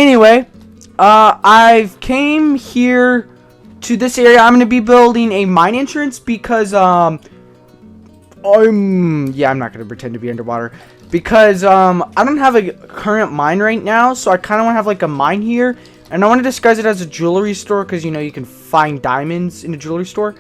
Anyway, I've came here to this area. I'm gonna be building a mine entrance because I'm not gonna pretend to be underwater because I don't have a current mine right now, so I kind of want to have like a mine here, and I want to disguise it as a jewelry store because you know you can find diamonds in a jewelry store,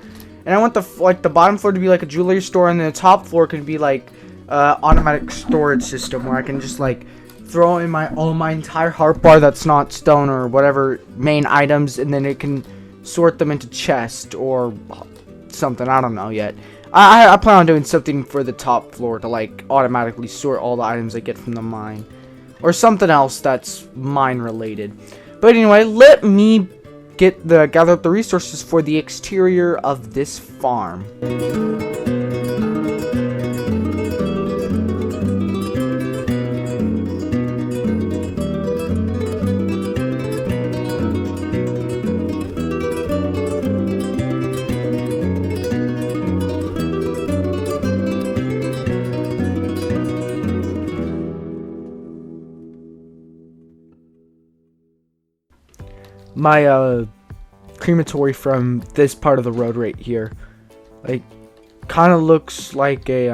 and I want the bottom floor to be like a jewelry store, and then the top floor can be like automatic storage system where I can just like throw in my entire heart bar that's not stone or whatever main items, and then it can sort them into chest or something. I don't know yet. I plan on doing something for the top floor to like automatically sort all the items I get from the mine, or something else that's mine related. But anyway, let me gather up the resources for the exterior of this farm. My crematory from this part of the road right here, like, kind of looks like a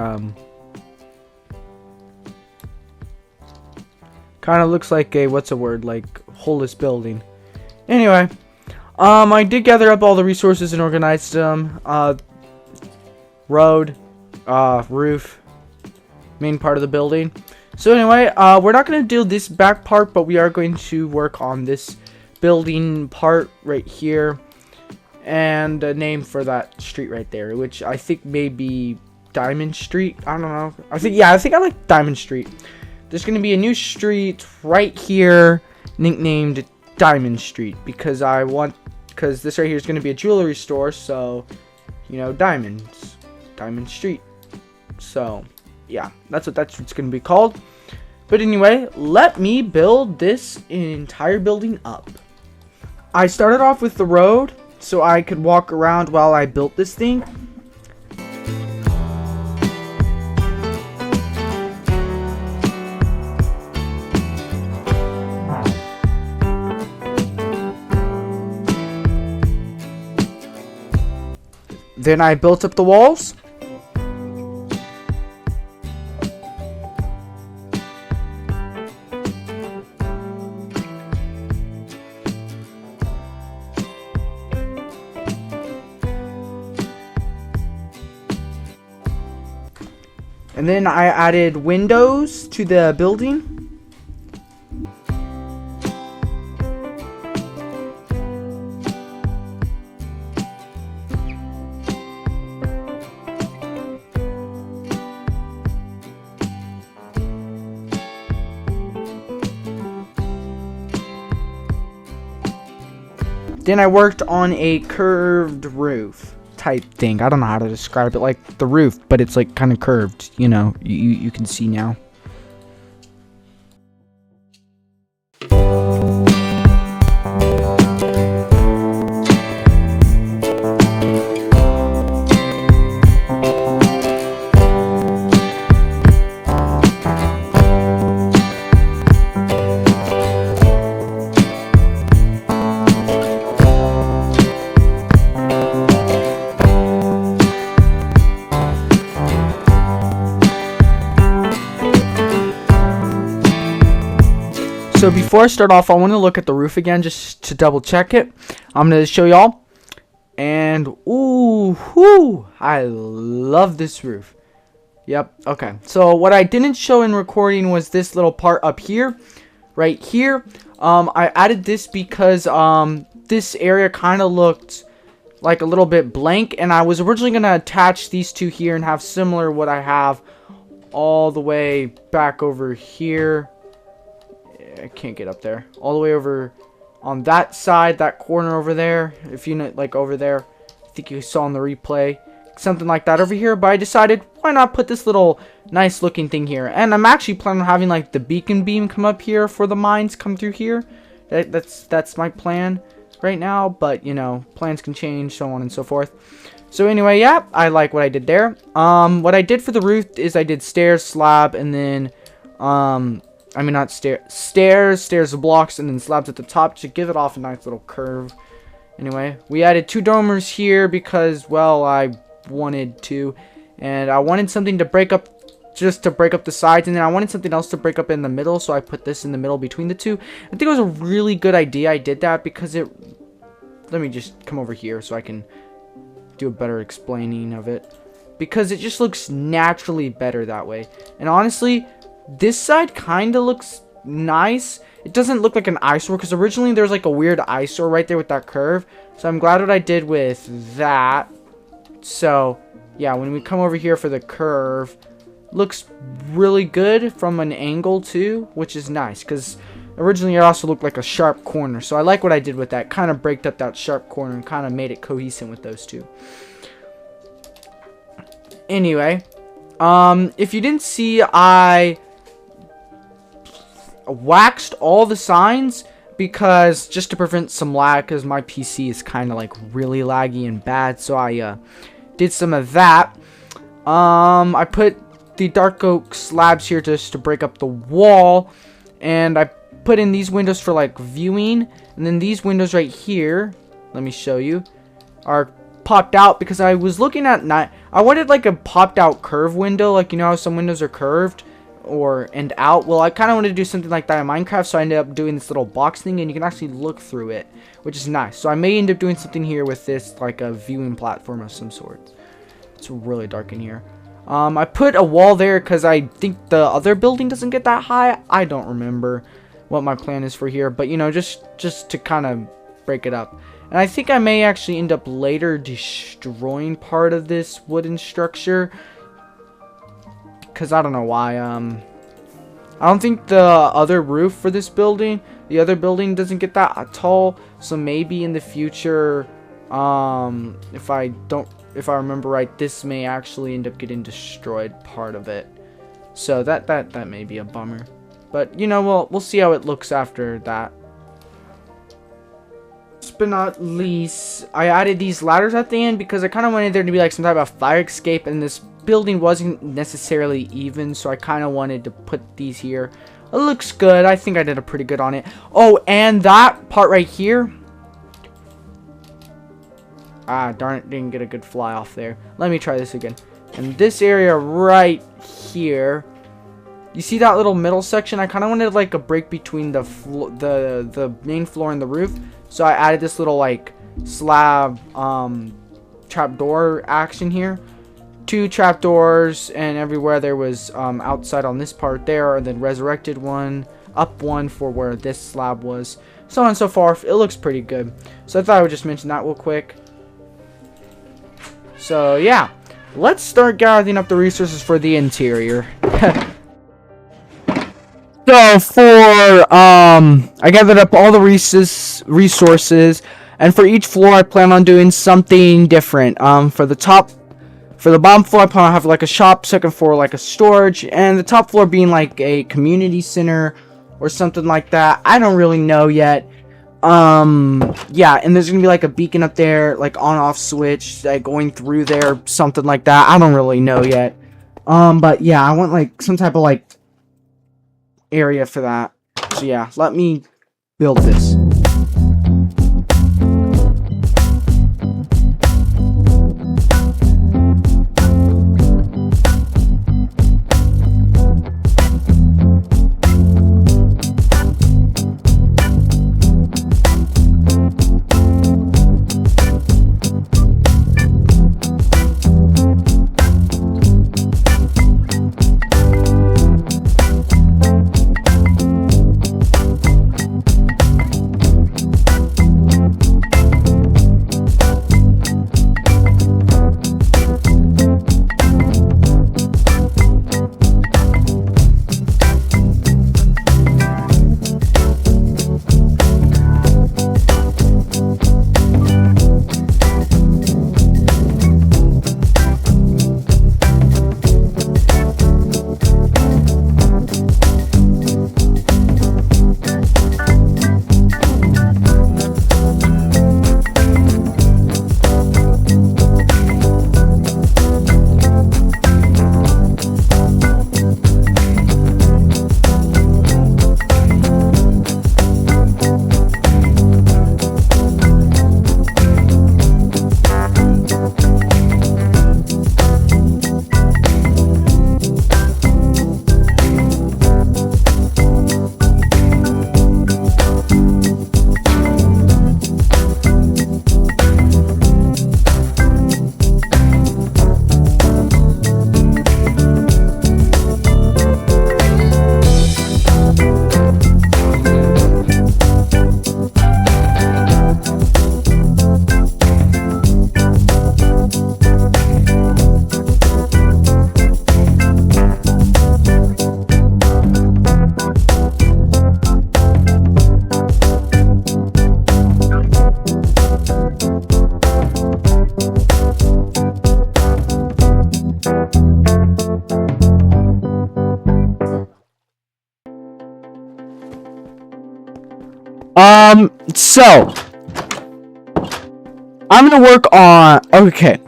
what's a word, like holeless building. Anyway, I did gather up all the resources and organized them. Road, roof, main part of the building. So anyway, we're not going to do this back part, but we are going to work on this building part right here, and a name for that street right there, which I think may be Diamond Street. I don't know. I think I like Diamond Street. There's gonna be a new street right here nicknamed Diamond Street because this right here is gonna be a jewelry store, so you know, Diamond Street. So yeah, that's what it's gonna be called. But anyway, let me build this entire building up. I started off with the road so I could walk around while I built this thing. Then I built up the walls. And then I added windows to the building. Then I worked on a curved roof type thing. I don't know how to describe it, like the roof, but it's like kind of curved, you know, you can see now. So before I start off, I want to look at the roof again just to double check it. I'm going to show y'all. And, ooh, I love this roof. Yep, okay. So what I didn't show in recording was this little part up here, right here. I added this because this area kind of looked like a little bit blank. And I was originally going to attach these two here and have similar what I have all the way back over here. I can't get up there. All the way over on that side, that corner over there. If you know, like over there, I think you saw in the replay, something like that over here. But I decided, why not put this little nice looking thing here? And I'm actually planning on having like the beacon beam come up here for the mines come through here. That's my plan right now. But you know, plans can change, so on and so forth. So anyway, yeah, I like what I did there. What I did for the roof is I did stairs, slab, and then I mean, not stairs, blocks, and then slabs at the top to give it off a nice little curve. Anyway, we added 2 dormers here because, well, I wanted to. And I wanted something to break up, just to break up the sides. And then I wanted something else to break up in the middle. So I put this in the middle between the 2. I think it was a really good idea I did that because it... Let me just come over here so I can do a better explaining of it. Because it just looks naturally better that way. And honestly, this side kind of looks nice. It doesn't look like an eyesore because originally there's like a weird eyesore right there with that curve. So I'm glad what I did with that. So yeah, when we come over here for the curve, looks really good from an angle too, which is nice because originally it also looked like a sharp corner. So I like what I did with that. Kind of braked up that sharp corner and kind of made it cohesive with those two. Anyway, if you didn't see, I waxed all the signs because just to prevent some lag, because my PC is kind of like really laggy and bad. So I did some of that. I put the dark oak slabs here just to break up the wall, and I put in these windows for like viewing, and then these windows right here, let me show you, are popped out because I was looking at I wanted like a popped out curve window, like you know how some windows are curved and out. Well, I kind of wanted to do something like that in Minecraft, so I ended up doing this little box thing, and you can actually look through it, which is nice. So I may end up doing something here with this, like a viewing platform of some sort. It's really dark in here. I put a wall there because I think the other building doesn't get that high. I don't remember what my plan is for here, but you know, just to kind of break it up. And I think I may actually end up later destroying part of this wooden structure, because I don't know why. I don't think the other roof for this building, the other building doesn't get that tall. So maybe in the future, if I remember right, this may actually end up getting destroyed, part of it. So that may be a bummer. But you know, we'll see how it looks after that. Last but not least, I added these ladders at the end because I kind of wanted there to be like some type of fire escape, and this building wasn't necessarily even, so I kind of wanted to put these here. It looks good. I think I did a pretty good on it. Oh, and that part right here. Ah, darn it, didn't get a good fly off there. Let me try this again. And this area right here, you see that little middle section? I kind of wanted like a break between the main floor and the roof. So I added this little like slab trapdoor action here. 2 trapdoors, and everywhere there was outside on this part there, and then resurrected one, up one for where this slab was, so on and so forth. It looks pretty good. So I thought I would just mention that real quick. So yeah, let's start gathering up the resources for the interior. So for I gathered up all the resources, and for each floor I plan on doing something different. For the bottom floor I plan on having like a shop, second floor like a storage, and the top floor being like a community center or something like that. I don't really know yet. Yeah, and there's gonna be like a beacon up there, like on off switch, like going through there, something like that. I don't really know yet. But yeah, I want like some type of like area for that. So yeah, let me build this. So I'm gonna work on. Okay.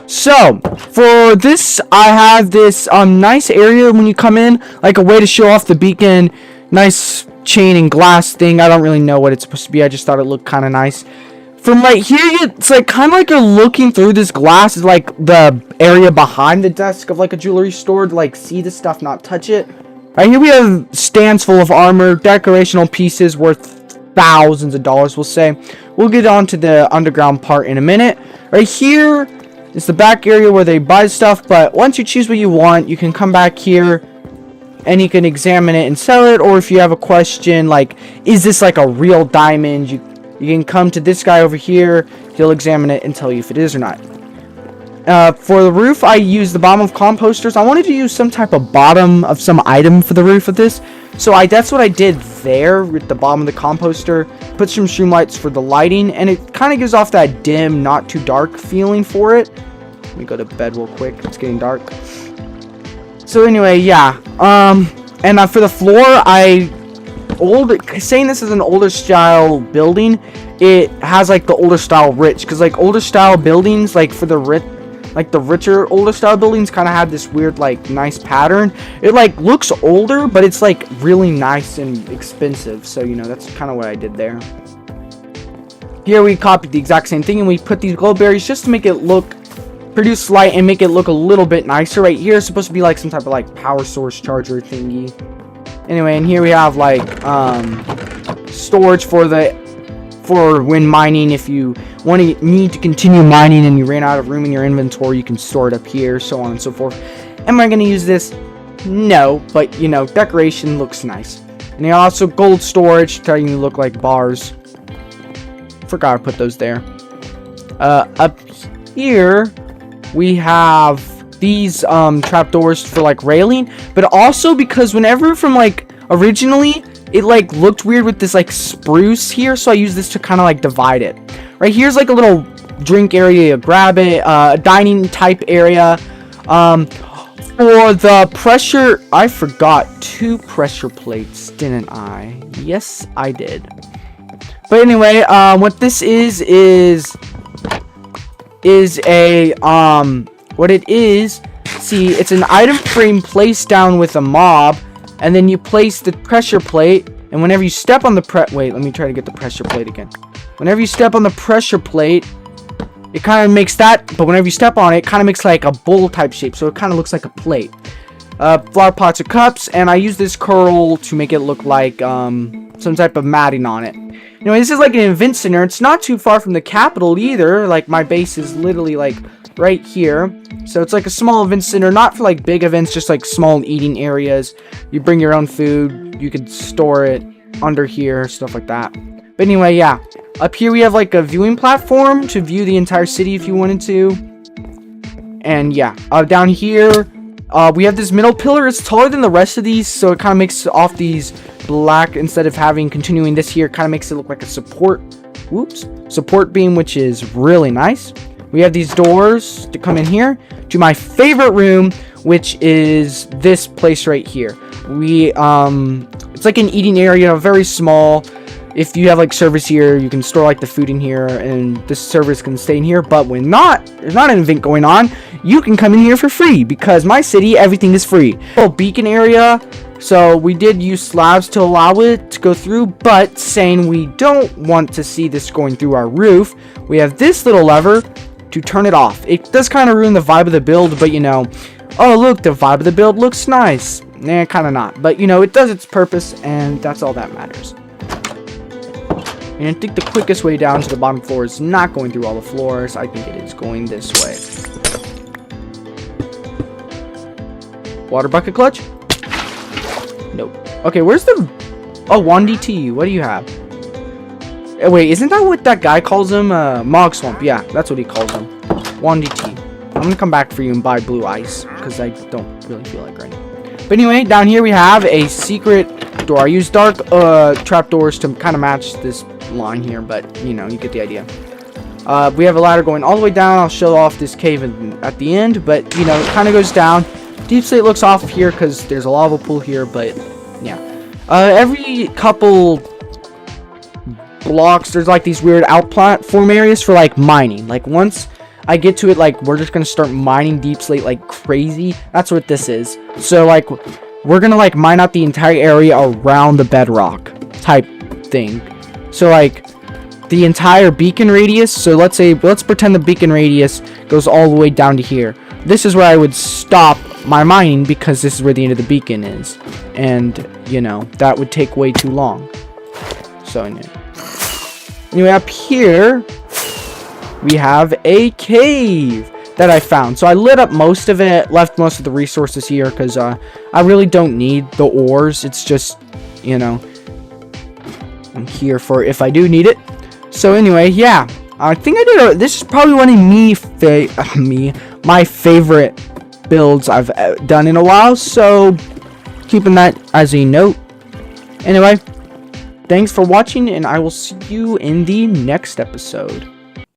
So for this, I have this nice area when you come in, like a way to show off the beacon. Nice chain and glass thing. I don't really know what it's supposed to be. I just thought it looked kind of nice. From right here, it's like kind of like you're looking through this glass. Is like the area behind the desk of like a jewelry store to like see the stuff, not touch it. Right here we have stands full of armor, decorational pieces worth thousands of dollars, we'll say. We'll get on to the underground part in a minute. Right here is the back area where they buy stuff, but once you choose what you want, you can come back here and you can examine it and sell it. Or if you have a question like, is this like a real diamond, you can come to this guy over here. He'll examine it and tell you if it is or not. For the roof, I used the bottom of composters. I wanted to use some type of bottom of some item for the roof of this. So that's what I did there with the bottom of the composter. Put some streamlights for the lighting, and it kind of gives off that dim, not too dark feeling for it. Let me go to bed real quick. It's getting dark. So anyway, yeah. And for the floor, saying this is an older style building, it has like the older style rich, because like older style buildings, like for the richer older style buildings kind of have this weird like nice pattern. It like looks older, but it's like really nice and expensive. So you know, that's kind of what I did there. Here we copied the exact same thing, and we put these glow berries just to make it look, produce light and make it look a little bit nicer. Right here is supposed to be like some type of like power source charger thingy. Anyway, and here we have like storage for when mining. If you need to continue mining and you ran out of room in your inventory, you can store it up here, so on and so forth. Am I going to use this? No, but you know, decoration looks nice. And they also gold storage, telling you look like bars. Forgot to put those there. Up here we have these trapdoors for like railing, but also because whenever from like originally it like looked weird with this like spruce here, so I use this to kind of like divide it. Right here's like a little drink area, grab it, a dining type area. For the pressure, I forgot 2 pressure plates, didn't I? Yes, I did. But anyway, what this is a what it is, see, it's an item frame placed down with a mob, and then you place the pressure plate, and whenever you step on the wait, let me try to get the pressure plate again. Whenever you step on the pressure plate, it kind of makes that, but whenever you step on it, it kind of makes like a bowl type shape, so it kind of looks like a plate. Flower pots or cups, and I use this curl to make it look like some type of matting on it. You know, this is like an event center. It's not too far from the capital either. Like my base is literally like right here, so it's like a small event center, not for like big events, just like small eating areas. You bring your own food, you could store it under here, stuff like that. But anyway, yeah, up here we have like a viewing platform to view the entire city if you wanted to. And yeah, down here we have this middle pillar. It's taller than the rest of these, so it kind of makes off these black, instead of having continuing this here, kind of makes it look like a support beam, which is really nice. We have these doors to come in here to my favorite room, which is this place right here. It's like an eating area, very small. If you have like service here, you can store like the food in here, and this service can stay in here. But when there's not an event going on, you can come in here for free, because my city, everything is free. A beacon area, so we did use slabs to allow it to go through, but saying we don't want to see this going through our roof, we have this little lever to turn it off. It does kind of ruin the vibe of the build, but you know, oh look, the vibe of the build looks nice. Nah, kind of not, but you know, it does its purpose, and that's all that matters. And I think the quickest way down to the bottom floor is not going through all the floors. I think it is going this way. Water bucket clutch? Nope. Okay, where's the... Oh, 1DT. What do you have? Wait, isn't that what that guy calls him? Mog Swamp. Yeah, that's what he calls him. 1DT. I'm gonna come back for you and buy blue ice, because I don't really feel like right now. But anyway, down here we have a secret door. I use dark trapdoors to kind of match this line here, but you know, you get the idea. We have a ladder going all the way down. I'll show off this cave at the end, but you know, it kind of goes down. Deep slate looks off here because there's a lava pool here, but yeah. Every couple blocks. There's like these weird out platform areas for like mining. Like once I get to it, like we're just gonna start mining deep slate like crazy. That's what this is. So like we're gonna like mine out the entire area around the bedrock type thing. So like the entire beacon radius. So let's pretend the beacon radius goes all the way down to here. This is where I would stop my mining because this is where the end of the beacon is, and you know that would take way too long. So anyway, up here we have a cave that I found. So I lit up most of it, left most of the resources here because I really don't need the ores. It's just, you know, I'm here for if I do need it. So anyway, yeah, I think I did. This is probably one of my favorite builds I've done in a while. So keeping that as a note. Anyway, thanks for watching, and I will see you in the next episode.